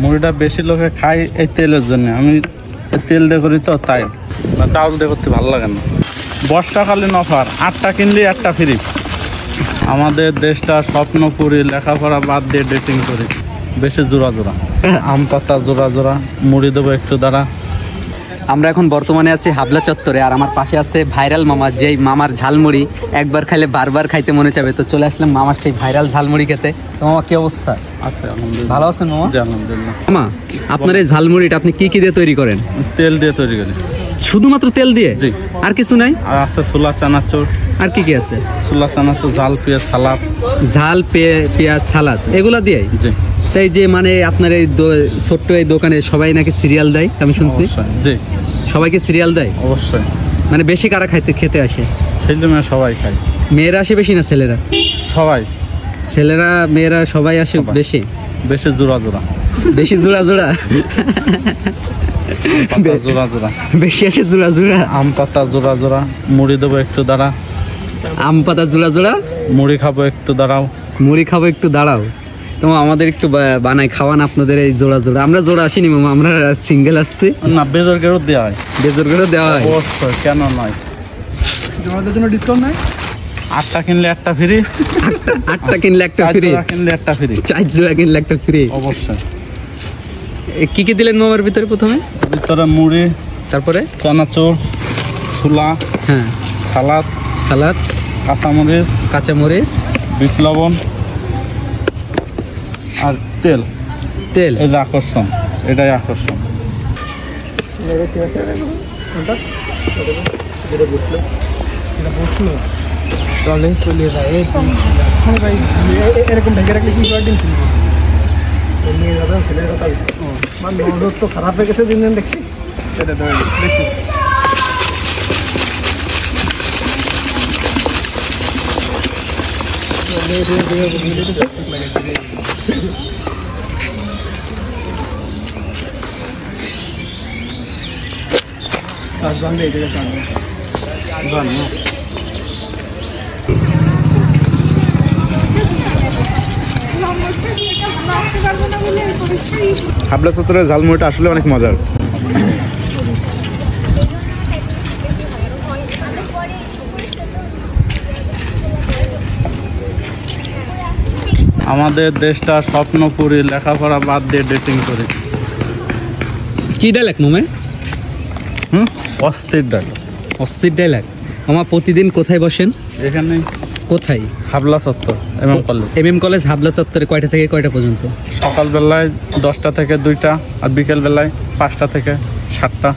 মুড়িটা বেশি লোকে খায় এই তেলের জন্য। আমি তেল দিয়ে করি তো, তাই না চাউল দিয়ে করতে ভালো লাগে না। বর্ষাকালীন অফার, 8টা কিনলে 1টা ফ্রি। আমাদের দেশটা স্বপ্নপুরি, লেখাপড়া বাদ দিয়ে ডেটিং করি। বেশি জোড়া জোড়া আম পাতা, জোড়া জোড়া মুড়ি দেবো একটু দ্বারা। আমরা এখন বর্তমানে আছি হাবলা চত্বরে, আর আমার পাশে আছে ভাইরাল মামা, যেই মামার ঝালমুড়ি একবার খাইলে বারবার খাইতে মনে চাবে। তো চলে আসলাম মামার সেই ভাইরাল ঝালমুড়ি খেতে। তো মামা কি অবস্থা? আছে আলহামদুলিল্লাহ। ভালো আছেন মামা? জি আলহামদুলিল্লাহ। মামা আপনার এই ঝালমুড়িটা আপনি কি দিয়ে তৈরি করেন? তেল দিয়ে তৈরি করি। শুধুমাত্র তেল দিয়ে? জি। আর কিছু নাই? আর আছে ছোলা চানাচুর। আর কি কি আছে? ছোলা চানাচুর, ঝাল পেঁয়াজ সালাদ। ঝাল পেঁয়াজ সালাদ এগুলা দিয়ে? জি। তাই যে মানে আপনার এই ছোট্ট এই দোকানে সবাই নাকি সিরিয়াল দেয় আমি শুনছি। জি। সবাইকে সিরিয়াল দেয়? অবশ্যই। মানে বেশি কারা খেতে আসে? ছেলে মেয়ে সবাই খায়। মেয়েরা আসে বেশি না ছেলেরা? সবাই। ছেলেরা মেয়েরা সবাই আসে বেশি? বেশি জোড়া জোড়া। বেশি জোড়া জোড়া? জোড়া জোড়া বেশি আসে জোড়া জোড়া। আম পাতা জোড়া জোড়া, মুড়ি দেবো একটু দাঁড়া। আম পাতা জোড়া জোড়া, মুড়ি খাবো একটু দাঁড়াও। মুড়ি খাবো একটু দাঁড়াও। তো আমাদের একটু বানাই খাওয়ান আপনাদের এই জোড়া জোড়া। আমরা জোড়া আসিনি মামা, আমরা সিঙ্গেল আসছি। না, বেজরগেরও দেওয়া হয়। বেজরগেরও দেওয়া হয়? অবশ্যই, কেন নয়। তোমাদের জন্য ডিসকাউন্ট নাই? 8টা কিনলে 1টা ফ্রি। 8টা কিনলে 1টা ফ্রি? 4 কিনলে 1টা ফ্রি। 4 জোড়া কিনলে 1টা ফ্রি? অবশ্যই। কি কি দিলেন মামার ভিতরে? প্রথমে ভিতরে মুড়ি, তারপরে চানাচুর, ছোলা, হ্যাঁ, সালাদ, সালাদ, কাঁচামরিচ, কাঁচামরিচ, বিট লবণ আর তেল। তেল। এই যে আকর্ষণ, এটাই আকর্ষণ। এরকম ঢেকে রাখলে কি করে দিন তো খারাপ হয়ে গেছে দিন দিন দেখছি। দেখছিস হাবলা চত্বরের ঝালমুড়িটা আসলে অনেক মজার। আমাদের দেশটা স্বপ্নপুরি, লেখাপড়া বাদ দিয়ে ডেটিং করি। কি ডায়লগ মামা? অস্থির ডাল। অস্থির ডায়লগ। মামা প্রতিদিন কোথায় বসেন? এখানে। কোথায়? হাবলা চত্বর, কলেজ। কলেজ হাবলা চত্বরে কয়টা থেকে কয়টা পর্যন্ত? সকালবেলায় 10টা থেকে 2টা, আর বিকেল বেলায় 5টা থেকে 7টা।